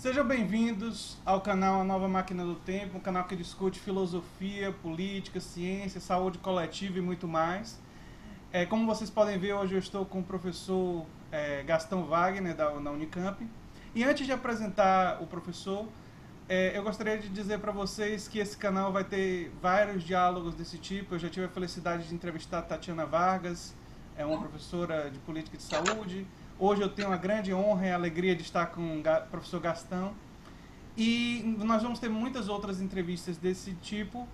Sejam bem-vindos ao canal A Nova Máquina do Tempo, um canal que discute filosofia, política, ciência, saúde coletiva e muito mais. Como vocês podem ver, hoje eu estou com o professor Gastão Wagner, da Unicamp. E antes de apresentar o professor, eu gostaria de dizer para vocês que esse canal vai ter vários diálogos desse tipo. Eu já tive a felicidade de entrevistar a Tatiana Vargas, uma professora de política de saúde. Hoje eu tenho a grande honra e a alegria de estar com o professor Gastão. E nós vamos ter muitas outras entrevistas desse tipo.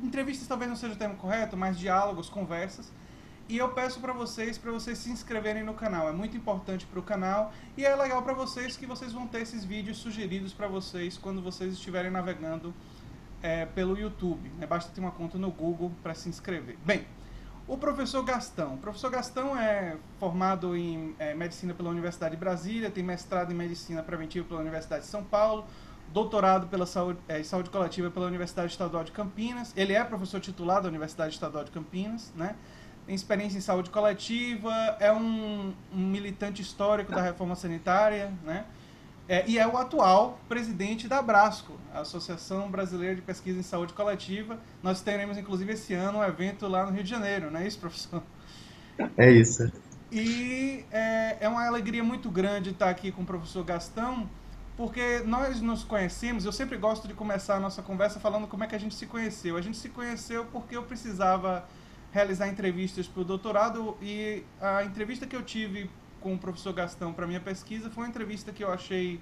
Entrevistas talvez não seja o termo correto, mas diálogos, conversas. E eu peço para vocês se inscreverem no canal. É muito importante para o canal e é legal para vocês que vocês vão ter esses vídeos sugeridos para vocês quando vocês estiverem navegando pelo YouTube. Basta ter uma conta no Google para se inscrever. Bem, o professor Gastão. O professor Gastão é formado em Medicina pela Universidade de Brasília, tem mestrado em Medicina Preventiva pela Universidade de São Paulo, doutorado pela saúde coletiva pela Universidade Estadual de Campinas. Ele é professor titular da Universidade Estadual de Campinas, né? Tem experiência em saúde coletiva, é um militante histórico da reforma sanitária, né? E é o atual presidente da Abrasco, a Associação Brasileira de Pesquisa em Saúde Coletiva. Nós teremos, inclusive, esse ano um evento lá no Rio de Janeiro, não é isso, professor? É isso. E é uma alegria muito grande estar aqui com o professor Gastão, porque nós nos conhecemos. Eu sempre gosto de começar a nossa conversa falando como é que a gente se conheceu. A gente se conheceu porque eu precisava realizar entrevistas para o doutorado, e a entrevista que eu tive com o professor Gastão para minha pesquisa foi uma entrevista que eu achei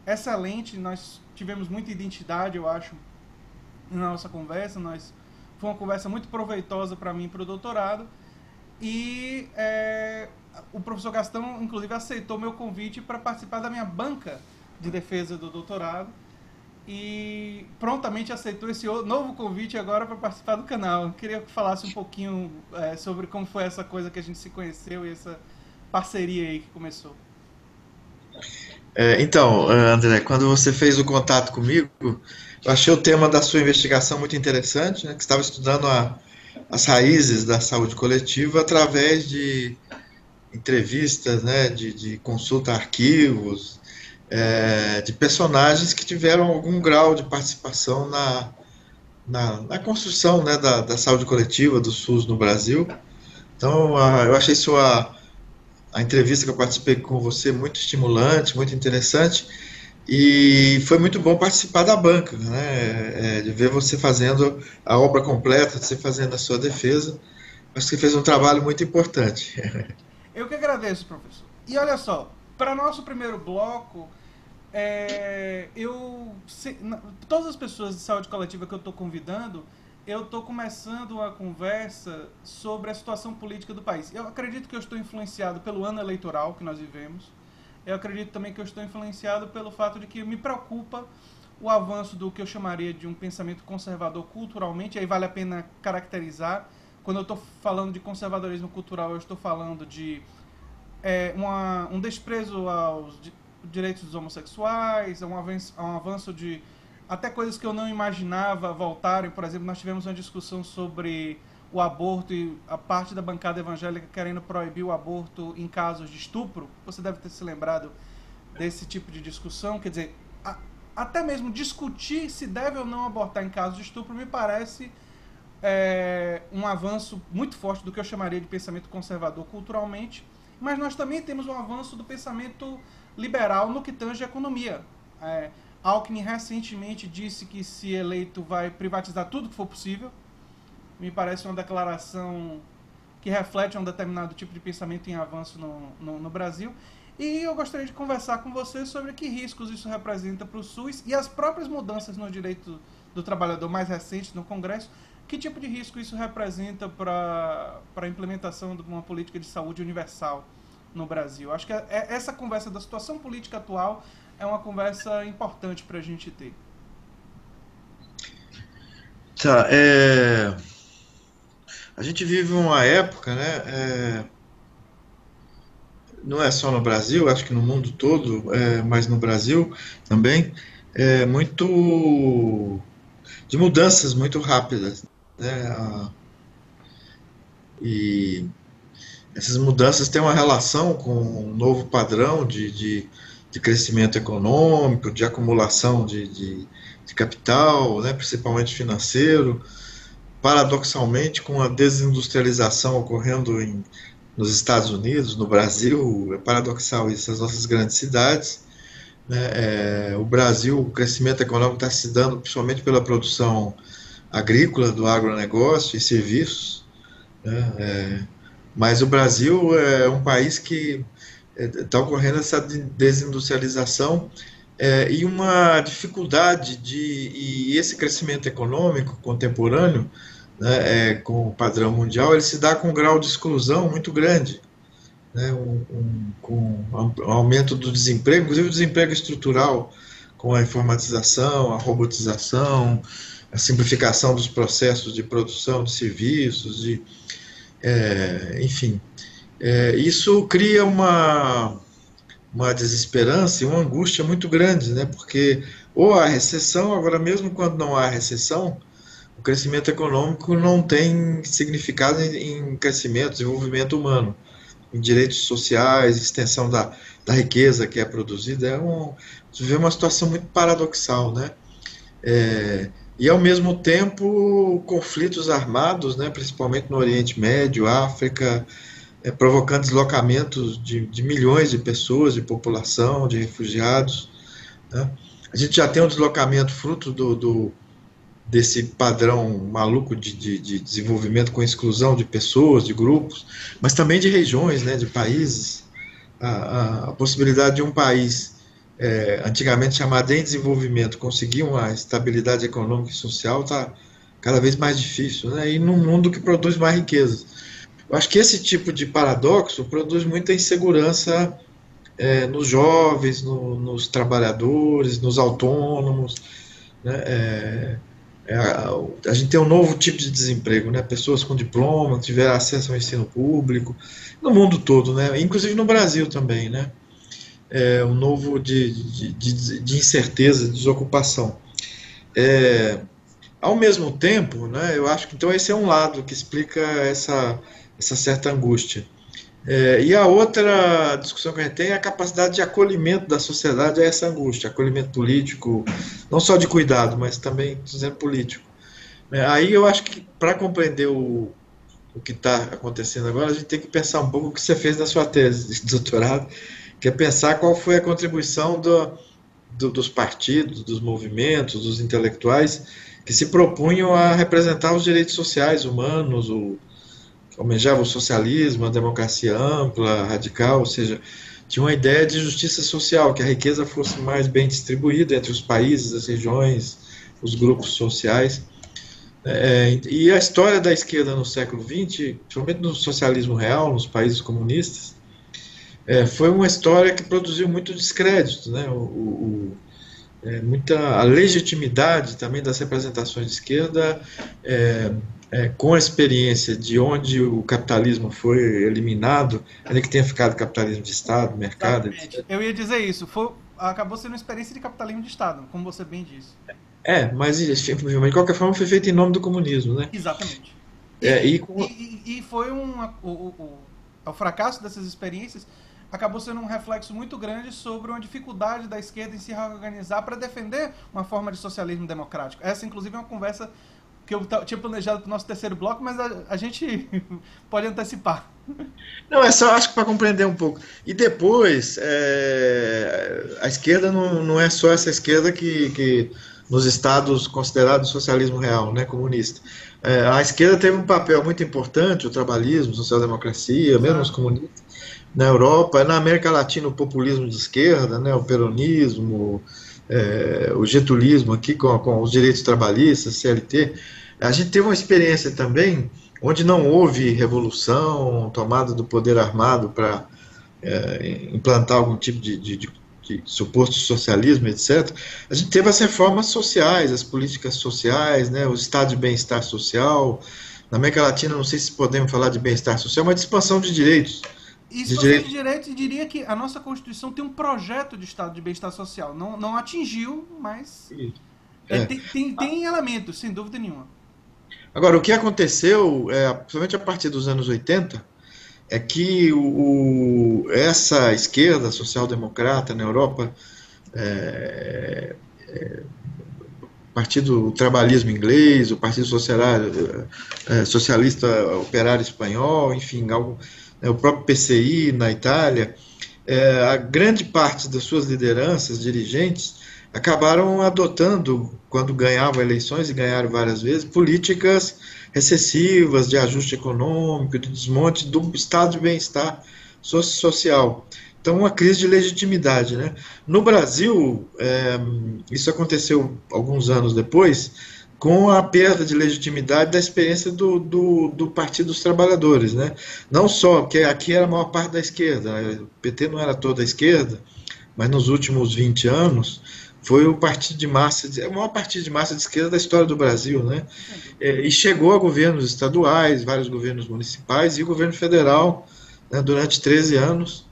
excelente. Nós tivemos muita identidade, eu acho, na nossa conversa. Foi uma conversa muito proveitosa para mim para o doutorado. E o professor Gastão, inclusive, aceitou meu convite para participar da minha banca de defesa do doutorado e prontamente aceitou esse novo convite agora para participar do canal. Eu queria que falasse um pouquinho sobre como foi essa coisa que a gente se conheceu e essa parceria aí que começou. Então, André, quando você fez o contato comigo, eu achei o tema da sua investigação muito interessante, né, que estava estudando as raízes da saúde coletiva através de entrevistas, né, de consulta a arquivos, de personagens que tiveram algum grau de participação na construção, né, da saúde coletiva do SUS no Brasil. Então, eu achei a entrevista que eu participei com você muito estimulante, muito interessante, e foi muito bom participar da banca, né? De ver você fazendo a obra completa, você fazendo a sua defesa. Acho que você fez um trabalho muito importante. Eu que agradeço, professor. E olha só, para nosso primeiro bloco, todas as pessoas de saúde coletiva que eu estou convidando, eu estou começando a conversa sobre a situação política do país. Eu acredito que eu estou influenciado pelo ano eleitoral que nós vivemos. Eu acredito também que eu estou influenciado pelo fato de que me preocupa o avanço do que eu chamaria de um pensamento conservador culturalmente. Aí vale a pena caracterizar. Quando eu estou falando de conservadorismo cultural, eu estou falando de um desprezo aos direitos dos homossexuais, um avanço de até coisas que eu não imaginava voltarem. Por exemplo, nós tivemos uma discussão sobre o aborto e a parte da bancada evangélica querendo proibir o aborto em casos de estupro. Você deve ter se lembrado desse tipo de discussão. Quer dizer, até mesmo discutir se deve ou não abortar em casos de estupro me parece um avanço muito forte do que eu chamaria de pensamento conservador culturalmente. Mas nós também temos um avanço do pensamento liberal no que tange a economia. Alckmin recentemente disse que, se eleito, vai privatizar tudo que for possível. Me parece uma declaração que reflete um determinado tipo de pensamento em avanço no Brasil. E eu gostaria de conversar com você sobre que riscos isso representa para o SUS e as próprias mudanças no direito do trabalhador mais recentes no Congresso. Que tipo de risco isso representa para a implementação de uma política de saúde universal no Brasil? Acho que essa conversa da situação política atual é uma conversa importante para a gente ter. Tá, a gente vive uma época, né? Não é só no Brasil, acho que no mundo todo, mas no Brasil também, muito de mudanças muito rápidas, né? E essas mudanças têm uma relação com um novo padrão de de crescimento econômico, de acumulação de capital, né, principalmente financeiro. Paradoxalmente, com a desindustrialização ocorrendo nos Estados Unidos, no Brasil, é paradoxal isso, as nossas grandes cidades, né, o Brasil, o crescimento econômico está se dando principalmente pela produção agrícola, do agronegócio e serviços, né, mas o Brasil é um país que está ocorrendo essa desindustrialização e uma dificuldade e esse crescimento econômico contemporâneo, né, com o padrão mundial, ele se dá com um grau de exclusão muito grande, né, com o aumento do desemprego, inclusive o desemprego estrutural, com a informatização, a robotização, a simplificação dos processos de produção de serviços, enfim. Isso cria uma desesperança e uma angústia muito grande, né? Porque ou há recessão, agora mesmo quando não há recessão, o crescimento econômico não tem significado em crescimento, desenvolvimento humano, em direitos sociais, extensão da riqueza que é produzida. Você vê uma situação muito paradoxal, né? E ao mesmo tempo conflitos armados, né? Principalmente no Oriente Médio, África, provocando deslocamentos de milhões de pessoas, de população, de refugiados, né? A gente já tem um deslocamento fruto desse padrão maluco de desenvolvimento com exclusão de pessoas, de grupos, mas também de regiões, né, de países. A possibilidade de um país antigamente chamado em desenvolvimento conseguir uma estabilidade econômica e social está cada vez mais difícil, né? E num mundo que produz mais riqueza. Eu acho que esse tipo de paradoxo produz muita insegurança nos jovens, nos trabalhadores, nos autônomos, né? A gente tem um novo tipo de desemprego, né? Pessoas com diploma, que tiveram acesso ao ensino público, no mundo todo, né? Inclusive no Brasil também, né? Um novo de incerteza, de desocupação. Ao mesmo tempo, né? Eu acho que então esse é um lado que explica essa certa angústia. E a outra discussão que a gente tem é a capacidade de acolhimento da sociedade a essa angústia, acolhimento político, não só de cuidado, mas também, dizendo, político. Aí eu acho que para compreender o que está acontecendo agora, a gente tem que pensar um pouco o que você fez na sua tese de doutorado, que é pensar qual foi a contribuição dos partidos, dos movimentos, dos intelectuais que se propunham a representar os direitos sociais humanos, almejava o socialismo, a democracia ampla, radical, ou seja, tinha uma ideia de justiça social, que a riqueza fosse mais bem distribuída entre os países, as regiões, os grupos sociais. E a história da esquerda no século XX, principalmente no socialismo real, nos países comunistas, foi uma história que produziu muito descrédito, né? A legitimidade também das representações de esquerda, com a experiência de onde o capitalismo foi eliminado, ainda que tenha ficado capitalismo de Estado, mercado, etc. Eu ia dizer isso, acabou sendo uma experiência de capitalismo de Estado, como você bem disse. Mas de qualquer forma foi feito em nome do comunismo, né? Exatamente. E foi o fracasso dessas experiências acabou sendo um reflexo muito grande sobre uma dificuldade da esquerda em se reorganizar para defender uma forma de socialismo democrático. Essa, inclusive, é uma conversa que eu tinha planejado para o nosso terceiro bloco, mas a gente pode antecipar. Não, é só, acho que para compreender um pouco. E depois, a esquerda não é só essa esquerda que nos estados considerados socialismo real, né, comunista. A esquerda teve um papel muito importante, o trabalhismo, a social-democracia, mesmo os comunistas, na Europa, na América Latina, o populismo de esquerda, né, o peronismo, o getulismo aqui com os direitos trabalhistas, CLT. A gente teve uma experiência também onde não houve revolução, tomada do poder armado para implantar algum tipo de suposto socialismo, etc. A gente teve as reformas sociais, as políticas sociais, né, o estado de bem-estar social. Na América Latina, não sei se podemos falar de bem-estar social, mas de expansão de direitos. Expansão de direitos, diria que a nossa Constituição tem um projeto de estado de bem-estar social. Não atingiu, mas tem elementos, sem dúvida nenhuma. Agora, o que aconteceu, principalmente a partir dos anos 80, é que essa esquerda social-democrata na Europa, é, Partido Trabalhismo Inglês, o Partido Socialista Operário Espanhol, enfim, o próprio PCI na Itália, a grande parte das suas lideranças, dirigentes, acabaram adotando, quando ganhavam eleições, e ganharam várias vezes, políticas recessivas, de ajuste econômico, de desmonte do estado de bem-estar social. Então, uma crise de legitimidade, né? No Brasil, isso aconteceu alguns anos depois, com a perda de legitimidade da experiência do Partido dos Trabalhadores, né? Não só, porque aqui era a maior parte da esquerda, o PT não era toda a esquerda, mas nos últimos 20 anos foi o partido de massa, o maior partido de massa de esquerda da história do Brasil, né? E chegou a governos estaduais, vários governos municipais e o governo federal, né, durante 13 anos,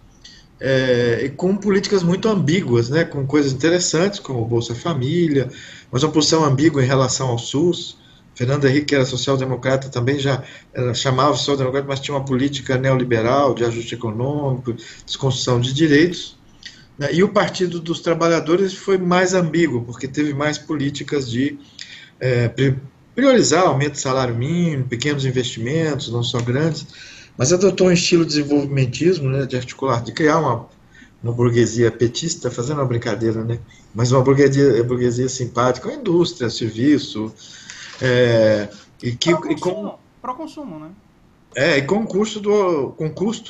e com políticas muito ambíguas, né, com coisas interessantes, como o Bolsa Família, mas uma posição ambígua em relação ao SUS. Fernando Henrique, que era social-democrata, também já chamava social-democrata, mas tinha uma política neoliberal, de ajuste econômico, desconstrução de direitos. Né, e o Partido dos Trabalhadores foi mais ambíguo, porque teve mais políticas de priorizar aumento do salário mínimo, pequenos investimentos, não só grandes, mas adotou um estilo de desenvolvimentismo, né, de articular, de criar uma burguesia petista, fazendo uma brincadeira, né, mas uma burguesia simpática, com a indústria, serviço, Pro consumo, né? E com custo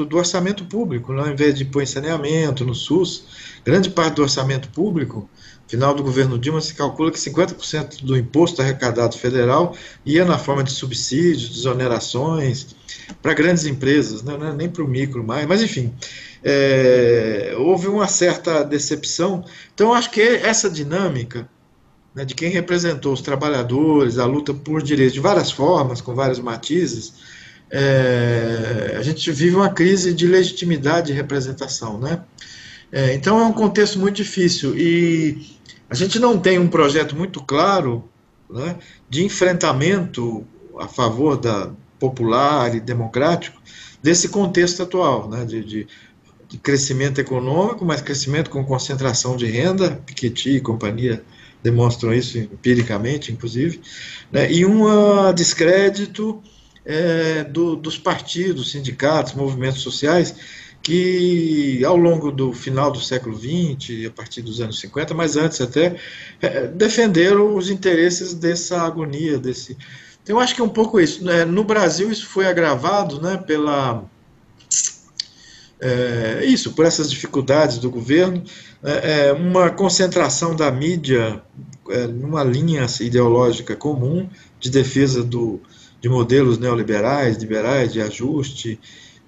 do orçamento público, né, ao invés de pôr em saneamento, no SUS, grande parte do orçamento público, final do governo Dilma, se calcula que 50% do imposto arrecadado federal ia na forma de subsídios, desonerações, para grandes empresas, né, não é nem para o micro mais, mas enfim, houve uma certa decepção. Então, acho que essa dinâmica, né, de quem representou os trabalhadores, a luta por direitos de várias formas, com vários matizes, a gente vive uma crise de legitimidade e representação, né? Então é um contexto muito difícil e a gente não tem um projeto muito claro, né, de enfrentamento a favor da popular e democrático desse contexto atual, né, de crescimento econômico, mas crescimento com concentração de renda, Piketty e companhia demonstram isso empiricamente, inclusive, né, e um descrédito dos partidos, sindicatos, movimentos sociais, que ao longo do final do século XX, a partir dos anos 50, mas antes até, defenderam os interesses dessa agonia, Então, eu acho que é um pouco isso, né? No Brasil isso foi agravado, né, por essas dificuldades do governo, uma concentração da mídia numa linha ideológica comum de defesa de modelos neoliberais, liberais, de ajuste,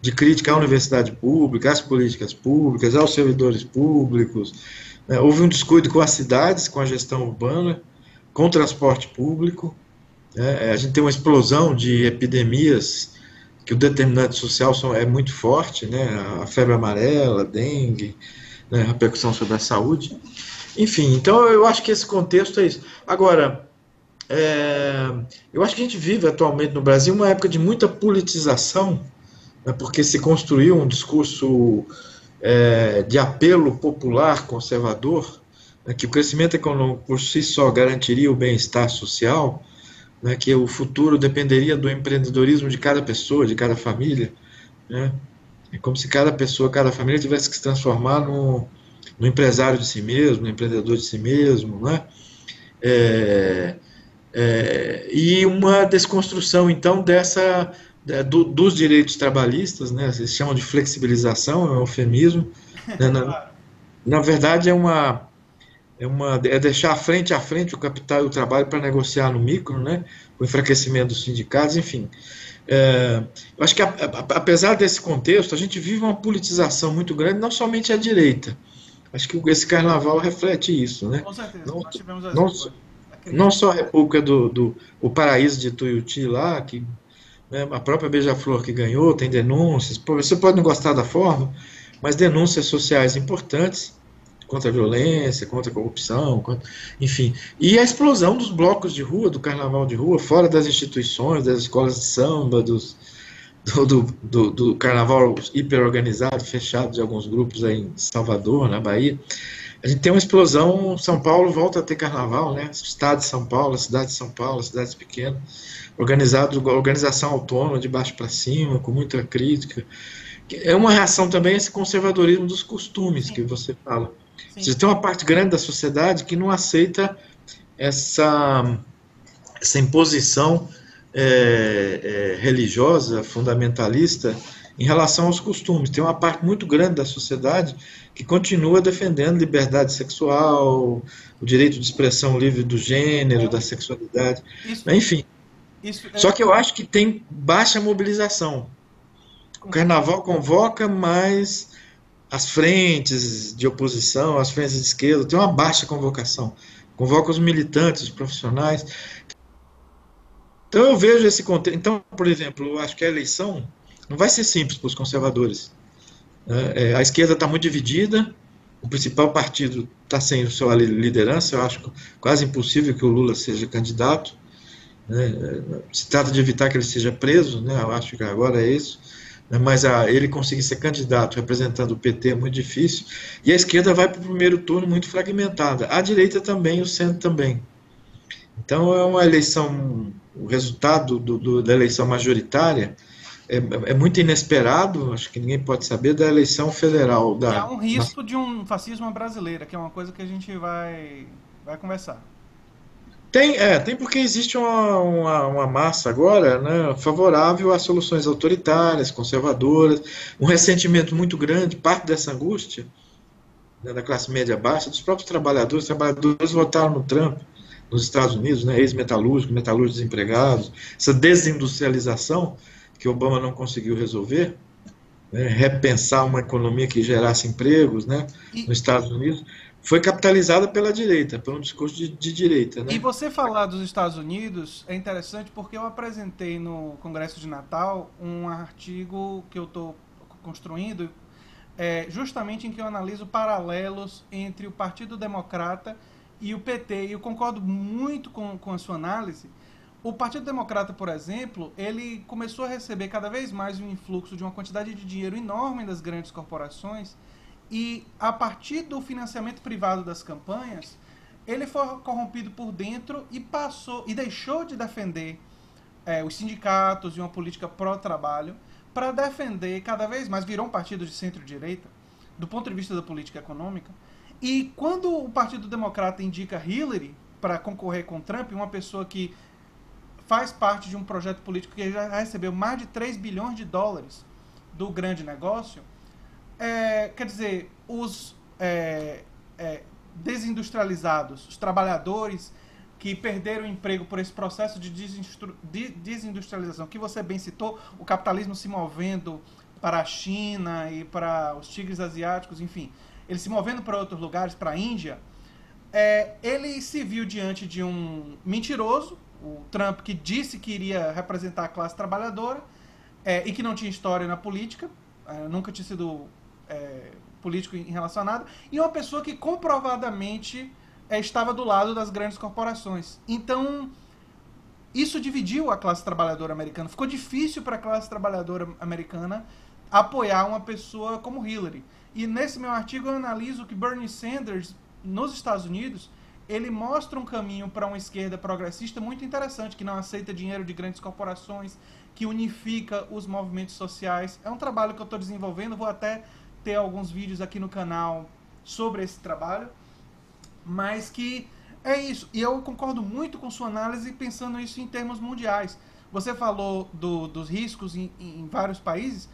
de crítica à universidade pública, às políticas públicas, aos servidores públicos. Né? Houve um descuido com as cidades, com a gestão urbana, com o transporte público. Né? A gente tem uma explosão de epidemias que o determinante social é muito forte, né? A febre amarela, a dengue, né? A repercussão sobre a saúde. Enfim, então eu acho que esse contexto é isso. Agora, eu acho que a gente vive atualmente no Brasil uma época de muita politização, né, porque se construiu um discurso de apelo popular conservador, né, que o crescimento econômico por si só garantiria o bem-estar social, né, que o futuro dependeria do empreendedorismo de cada pessoa, de cada família. Né, é como se cada pessoa, cada família tivesse que se transformar no empresário de si mesmo, no empreendedor de si mesmo, né? E uma desconstrução, então, dos direitos trabalhistas, né? Eles chamam de flexibilização, é um eufemismo. Né? Na verdade, é deixar frente a frente o capital e o trabalho para negociar no micro, né? O enfraquecimento dos sindicatos, enfim. Eu acho que, apesar desse contexto, a gente vive uma politização muito grande, não somente à direita. Acho que esse carnaval reflete isso, né? Com certeza, nós tivemos não só a República o Paraíso de Tuiuti lá, que, né, a própria Beija-Flor que ganhou, tem denúncias, você pode não gostar da forma, mas denúncias sociais importantes contra a violência, contra a corrupção, enfim. E a explosão dos blocos de rua, do carnaval de rua, fora das instituições, das escolas de samba, do carnaval hiperorganizado, fechado de alguns grupos aí em Salvador, na Bahia. A gente tem uma explosão, São Paulo volta a ter carnaval, né? Estado de São Paulo, cidade de São Paulo, cidades pequenas, organização autônoma, de baixo para cima, com muita crítica. É uma reação também a esse conservadorismo dos costumes que Sim, você fala. sim. Você tem uma parte grande da sociedade que não aceita essa, essa imposição religiosa, fundamentalista, em relação aos costumes. Tem uma parte muito grande da sociedade que continua defendendo liberdade sexual, o direito de expressão livre do gênero, da sexualidade, Isso, enfim. isso Só que eu acho que tem baixa mobilização. O concordo. carnaval convoca, mas as frentes de oposição, as frentes de esquerda, tem uma baixa convocação. Convoca os militantes, os profissionais. Então eu vejo esse contexto. Então, por exemplo, eu acho que a eleição não vai ser simples para os conservadores. A esquerda está muito dividida, o principal partido está sem sua liderança, eu acho quase impossível que o Lula seja candidato. Né? Se trata de evitar que ele seja preso, né? Eu acho que agora é isso. Mas ele conseguir ser candidato representando o PT é muito difícil. E a esquerda vai para o primeiro turno muito fragmentada. A direita também, o centro também. Então é uma eleição, o resultado da eleição majoritária é muito inesperado, acho que ninguém pode saber, da eleição federal. E há um risco de um fascismo brasileiro, que é uma coisa que a gente vai conversar. Tem porque existe uma massa agora, né, favorável a soluções autoritárias, conservadoras, um ressentimento muito grande, parte dessa angústia, né, da classe média baixa, dos próprios trabalhadores. Os trabalhadores votaram no Trump nos Estados Unidos, né, ex-metalúrgicos, metalúrgicos desempregados, essa desindustrialização que Obama não conseguiu resolver, né, repensar uma economia que gerasse empregos, né, E, nos Estados Unidos, foi capitalizada pela direita, por um discurso de direita, e né? você falar dos Estados Unidos é interessante porque eu apresentei no Congresso de Natal um artigo que eu estou construindo, justamente em que eu analiso paralelos entre o Partido Democrata e o PT. E eu concordo muito com a sua análise. O Partido Democrata, por exemplo, ele começou a receber cada vez mais um influxo de uma quantidade de dinheiro enorme das grandes corporações e, a partir do financiamento privado das campanhas, ele foi corrompido por dentro e passou e deixou de defender os sindicatos e uma política pró-trabalho para defender cada vez mais, virou um partido de centro-direita, do ponto de vista da política econômica. E quando o Partido Democrata indica Hillary para concorrer com Trump, uma pessoa que faz parte de um projeto político que já recebeu mais de 3 bilhões de dólares do grande negócio, quer dizer, os desindustrializados, os trabalhadores que perderam o emprego por esse processo de desindustrialização que você bem citou, o capitalismo se movendo para a China e para os tigres asiáticos, enfim, ele se movendo para outros lugares, para a Índia, ele se viu diante de um mentiroso, o Trump, que disse que iria representar a classe trabalhadora e que não tinha história na política, nunca tinha sido político em relação a nada, e uma pessoa que comprovadamente estava do lado das grandes corporações. Então, isso dividiu a classe trabalhadora americana. Ficou difícil para a classe trabalhadora americana apoiar uma pessoa como Hillary. E nesse meu artigo eu analiso que Bernie Sanders, nos Estados Unidos, ele mostra um caminho para uma esquerda progressista muito interessante, que não aceita dinheiro de grandes corporações, que unifica os movimentos sociais. É um trabalho que eu estou desenvolvendo, vou até ter alguns vídeos aqui no canal sobre esse trabalho, mas que é isso. E eu concordo muito com sua análise pensando isso em termos mundiais. Você falou dos riscos em vários países.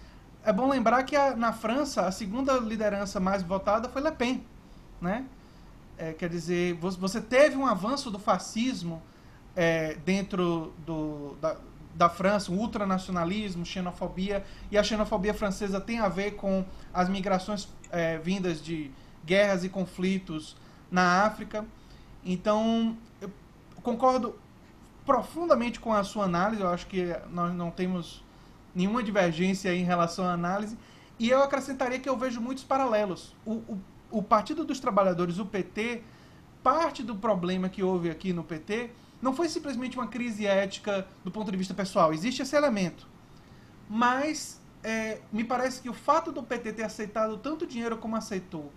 É bom lembrar que na França a segunda liderança mais votada foi Le Pen, né? Quer dizer, você teve um avanço do fascismo dentro da França, um ultranacionalismo, xenofobia, e a xenofobia francesa tem a ver com as migrações vindas de guerras e conflitos na África. Então, eu concordo profundamente com a sua análise, eu acho que nós não temos nenhuma divergência em relação à análise, e eu acrescentaria que eu vejo muitos paralelos. O Partido dos Trabalhadores, o PT, parte do problema que houve aqui no PT não foi simplesmente uma crise ética do ponto de vista pessoal. Existe esse elemento. mas me parece que o fato do PT ter aceitado tanto dinheiro como aceitou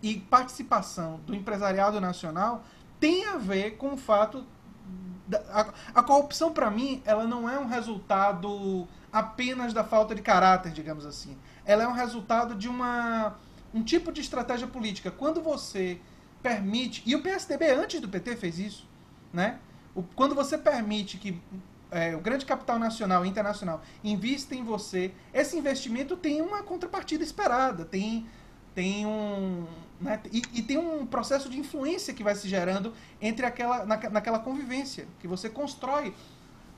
e participação do empresariado nacional tem a ver com o fato a corrupção, para mim, ela não é um resultado apenas da falta de caráter, digamos assim. Ela é um resultado de um tipo de estratégia política. Quando você permite, e o PSDB antes do PT fez isso, né? Quando você permite que o grande capital nacional e internacional invista em você, esse investimento tem uma contrapartida esperada, tem um... Né? E tem um processo de influência que vai se gerando entre naquela convivência que você constrói.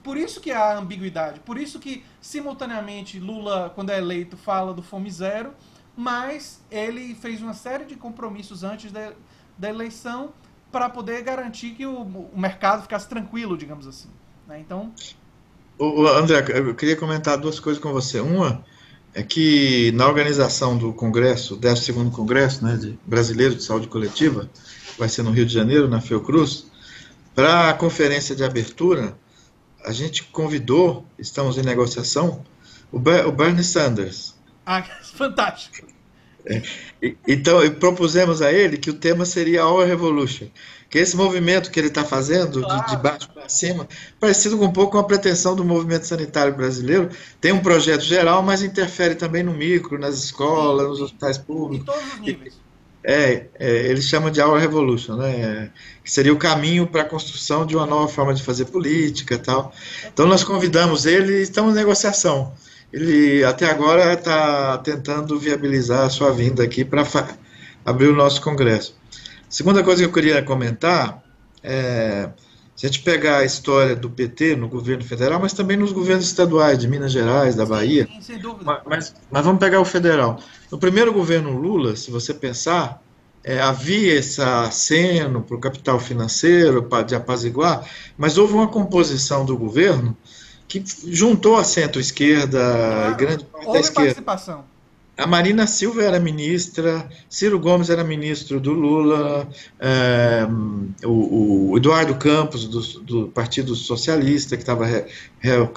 Por isso que há ambiguidade, por isso que simultaneamente Lula, quando é eleito, fala do fome zero, mas ele fez uma série de compromissos antes da eleição para poder garantir que o mercado ficasse tranquilo, digamos assim. Né? Então... André, eu queria comentar duas coisas com você. Uma é que na organização do Congresso, 12º Congresso, né, Brasileiro de Saúde Coletiva, vai ser no Rio de Janeiro, na Fiocruz, para a conferência de abertura, a gente convidou, estamos em negociação, o Bernie Sanders. Ah, fantástico. Então, propusemos a ele que o tema seria Our Revolution, que esse movimento que ele está fazendo, claro, de baixo para cima, parecido com um pouco com a pretensão do movimento sanitário brasileiro, tem um projeto geral, mas interfere também no micro, nas escolas, nos hospitais públicos. Em todos os níveis. Ele chama de Our Revolution, né? Que seria o caminho para a construção de uma nova forma de fazer política e tal. Então, nós convidamos ele e estamos em negociação. Ele, até agora, está tentando viabilizar a sua vinda aqui para abrir o nosso congresso. Segunda coisa que eu queria comentar se a gente pegar a história do PT no governo federal, mas também nos governos estaduais, de Minas Gerais, da Bahia, sim, sem dúvida. Mas vamos pegar o federal. No primeiro governo Lula, se você pensar, havia esse aceno para o capital financeiro, de apaziguar, mas houve uma composição do governo que juntou a centro-esquerda e grande parte da esquerda. Participação. A Marina Silva era ministra, Ciro Gomes era ministro do Lula, o Eduardo Campos, do Partido Socialista, que estava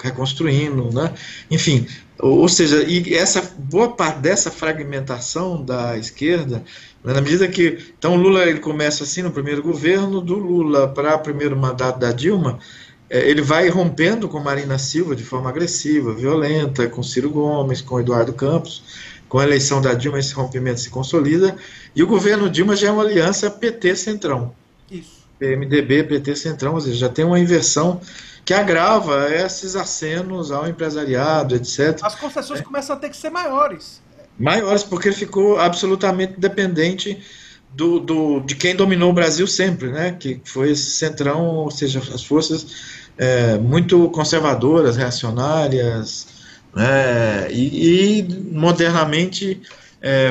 reconstruindo, né? Enfim, ou seja, e boa parte dessa fragmentação da esquerda, na medida que... Então o Lula ele começa assim no primeiro governo, do Lula para o primeiro mandato da Dilma, ele vai rompendo com Marina Silva de forma agressiva, violenta, com Ciro Gomes, com Eduardo Campos. Com a eleição da Dilma, esse rompimento se consolida, e o governo Dilma já é uma aliança PT-Centrão. Isso. PMDB, PT-Centrão, ou seja, já tem uma inversão que agrava esses acenos ao empresariado, etc. As concessões começam a ter que ser maiores. Maiores, porque ele ficou absolutamente dependente de quem dominou o Brasil sempre, né? Que foi esse Centrão, ou seja, as forças muito conservadoras, reacionárias, e modernamente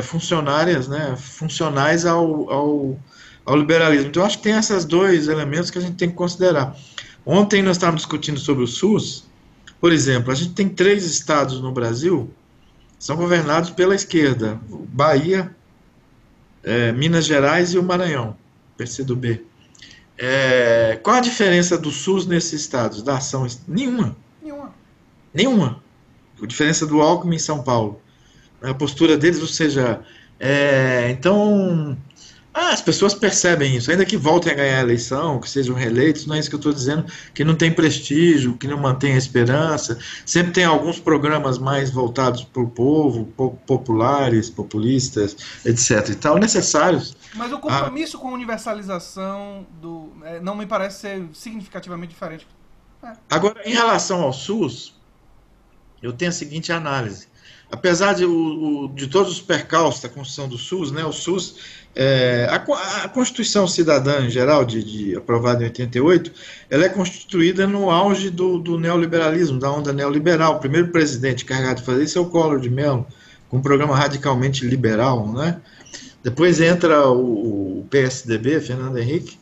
funcionárias, né, funcionais ao liberalismo. Então, acho que tem esses dois elementos que a gente tem que considerar. Ontem nós estávamos discutindo sobre o SUS. Por exemplo, a gente tem 3 estados no Brasil que são governados pela esquerda: Bahia, Minas Gerais e o Maranhão, PCdoB. Qual a diferença do SUS nesses estados, da ação? Nenhuma. A diferença do Alckmin em São Paulo, a postura deles, ou seja, então as pessoas percebem isso, ainda que voltem a ganhar a eleição, que sejam reeleitos, não é isso que eu estou dizendo, que não tem prestígio, que não mantém a esperança, sempre tem alguns programas mais voltados para o povo, populares, populistas, etc. e tal, necessários. Mas o compromisso com a universalização não me parece ser significativamente diferente. Agora, em relação ao SUS, eu tenho a seguinte análise. Apesar de todos os percalços da construção do SUS, né, o SUS, a Constituição Cidadã, em geral, aprovada em 88, ela é constituída no auge do neoliberalismo, da onda neoliberal. O primeiro presidente carregado de fazer isso é o Collor de Mello, com um programa radicalmente liberal, né? Depois entra o PSDB, Fernando Henrique,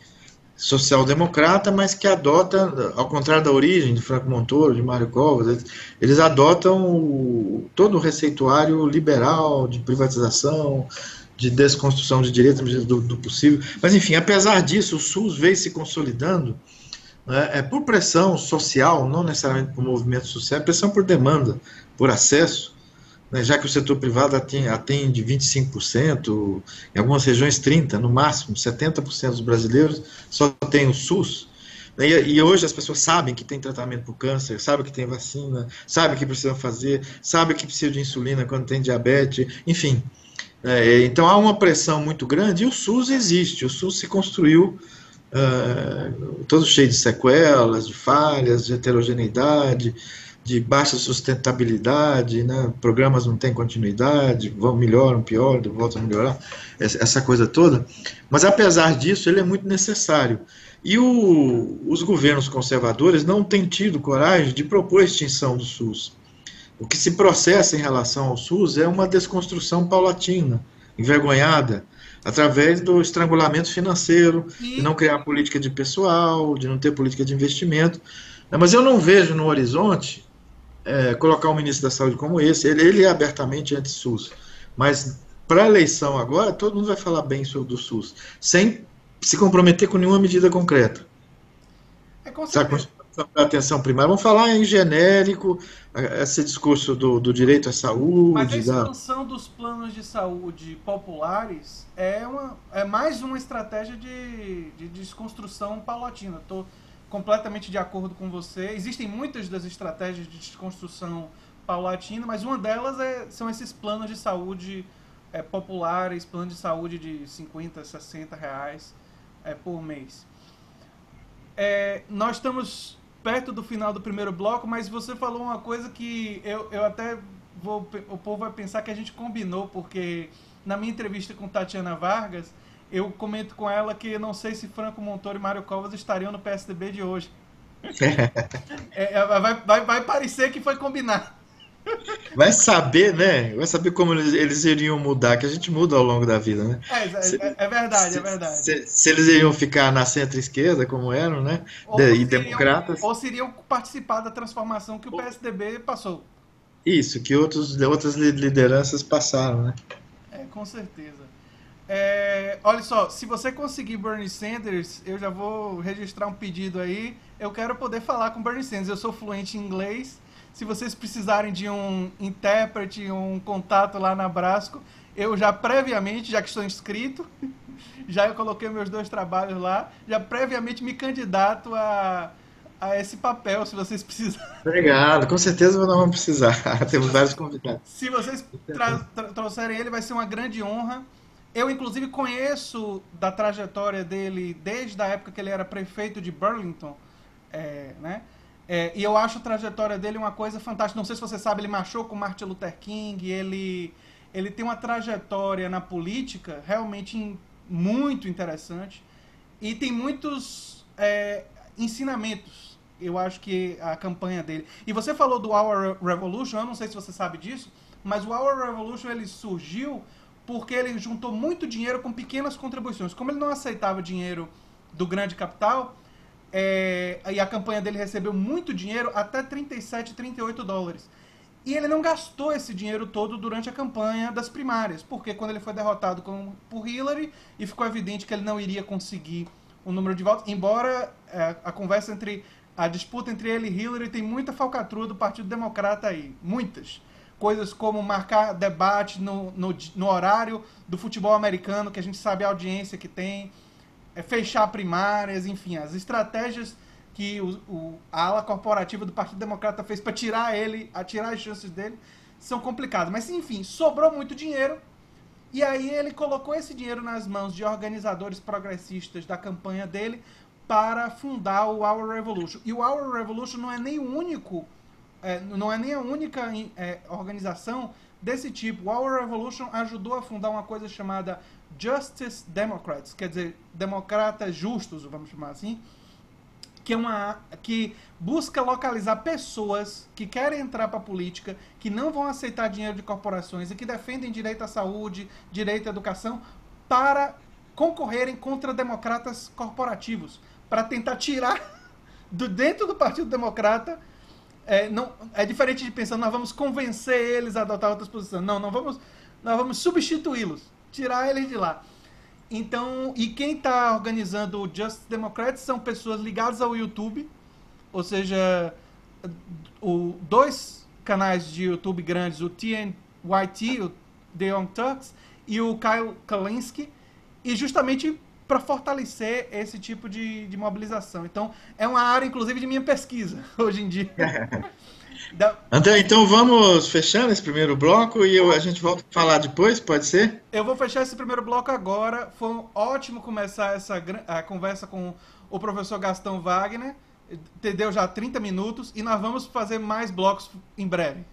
social-democrata, mas que adota, ao contrário da origem de Franco Montoro, de Mário Covas, eles adotam todo o receituário liberal de privatização, de desconstrução de direitos do possível. Mas, enfim, apesar disso, o SUS veio se consolidando né, por pressão social, não necessariamente por movimento social, é pressão por demanda, por acesso, né, já que o setor privado atende 25%, em algumas regiões 30%, no máximo 70% dos brasileiros só tem o SUS. Né, e hoje as pessoas sabem que tem tratamento para o câncer, sabem que tem vacina, sabem que precisam fazer, sabem que precisa de insulina quando tem diabetes, enfim. Então há uma pressão muito grande e o SUS existe, o SUS se construiu todo cheio de sequelas, de falhas, de heterogeneidade, de baixa sustentabilidade, né? Programas não têm continuidade, vão melhoram, pioram, voltam a melhorar, essa coisa toda. Mas apesar disso, ele é muito necessário. E os governos conservadores não têm tido coragem de propor a extinção do SUS. O que se processa em relação ao SUS é uma desconstrução paulatina, envergonhada, através do estrangulamento financeiro, de não E criar política de pessoal, de não ter política de investimento. Mas eu não vejo no horizonte colocar um ministro da Saúde como esse. Ele é abertamente anti-SUS. Mas para a eleição agora, todo mundo vai falar bem sobre o SUS, sem se comprometer com nenhuma medida concreta. com Sabe, certeza. a atenção primária. Vamos falar em genérico, esse discurso do direito à Mas a saúde, expansão dos planos de saúde populares é mais uma estratégia de desconstrução paulatina. Estou completamente de acordo com você. Existem muitas das estratégias de desconstrução paulatina, mas uma delas são esses planos de saúde populares, planos de saúde de 50, 60 reais por mês. Nós estamos perto do final do primeiro bloco, mas você falou uma coisa que eu até o povo vai pensar que a gente combinou, porque na minha entrevista com Tatiana Vargas, eu comento com ela que não sei se Franco Montoro e Mário Covas estariam no PSDB de hoje. Vai parecer que foi combinado. vai saber, né? Vai saber como eles iriam mudar, que a gente muda ao longo da vida, né? Se, É verdade, é se, verdade. se eles iriam ficar na centro-esquerda, como eram, né? Ou E seriam, democratas, ou seriam participar da transformação que o PSDB passou. isso, que outras lideranças passaram, né? Com certeza. Olha só, se você conseguir Bernie Sanders, eu já vou registrar um pedido aí. Eu quero poder falar com Bernie Sanders. Eu sou fluente em inglês. Se vocês precisarem de um intérprete, um contato lá na Brasco, eu já previamente, já que estou inscrito, já eu coloquei meus 2 trabalhos lá, já previamente me candidato a esse papel, se vocês precisarem. Obrigado, com certeza nós vamos precisar. Se Temos vários vocês, convidados. se vocês trouxerem ele, vai ser uma grande honra. Eu, inclusive, conheço da trajetória dele desde a época que ele era prefeito de Burlington, né? E eu acho a trajetória dele uma coisa fantástica. Não sei se você sabe, ele marchou com Martin Luther King, ele tem uma trajetória na política realmente muito interessante e tem muitos ensinamentos. Eu acho que a campanha dele. E você falou do Our Revolution, eu não sei se você sabe disso, mas o Our Revolution ele surgiu porque ele juntou muito dinheiro com pequenas contribuições. Como ele não aceitava dinheiro do grande capital, e a campanha dele recebeu muito dinheiro, até 37, 38 dólares. E ele não gastou esse dinheiro todo durante a campanha das primárias, porque quando ele foi derrotado por Hillary, e ficou evidente que ele não iria conseguir o número de votos, embora a disputa entre ele e Hillary tem muita falcatrua do Partido Democrata aí, muitas. Coisas como marcar debate no horário do futebol americano, que a gente sabe a audiência que tem, fechar primárias, enfim, as estratégias que a ala corporativa do Partido Democrata fez para tirar as chances dele, são complicadas. Mas, enfim, sobrou muito dinheiro, e aí ele colocou esse dinheiro nas mãos de organizadores progressistas da campanha dele para fundar o Our Revolution. E o Our Revolution não é nem o único, não é nem a única organização desse tipo. O Our Revolution ajudou a fundar uma coisa chamada Justice Democrats, quer dizer, democratas justos, vamos chamar assim, que busca localizar pessoas que querem entrar para a política, que não vão aceitar dinheiro de corporações e que defendem direito à saúde, direito à educação, para concorrerem contra democratas corporativos, para tentar tirar dentro do Partido Democrata. É diferente de pensar, nós vamos convencer eles a adotar outras posições. Não, nós vamos substituí-los, tirar eles de lá. Então, e quem está organizando o Justice Democrats são pessoas ligadas ao YouTube, ou seja, dois canais de YouTube grandes, o TNYT, o The Young Turks, e o Kyle Kalinske, e justamente para fortalecer esse tipo de mobilização. Então, é uma área, inclusive, de minha pesquisa, hoje em dia. André, então vamos fechando esse primeiro bloco e a gente volta a falar depois, pode ser? Eu vou fechar esse primeiro bloco agora. Foi ótimo começar a conversa com o professor Gastão Wagner. Deu já 30 minutos e nós vamos fazer mais blocos em breve.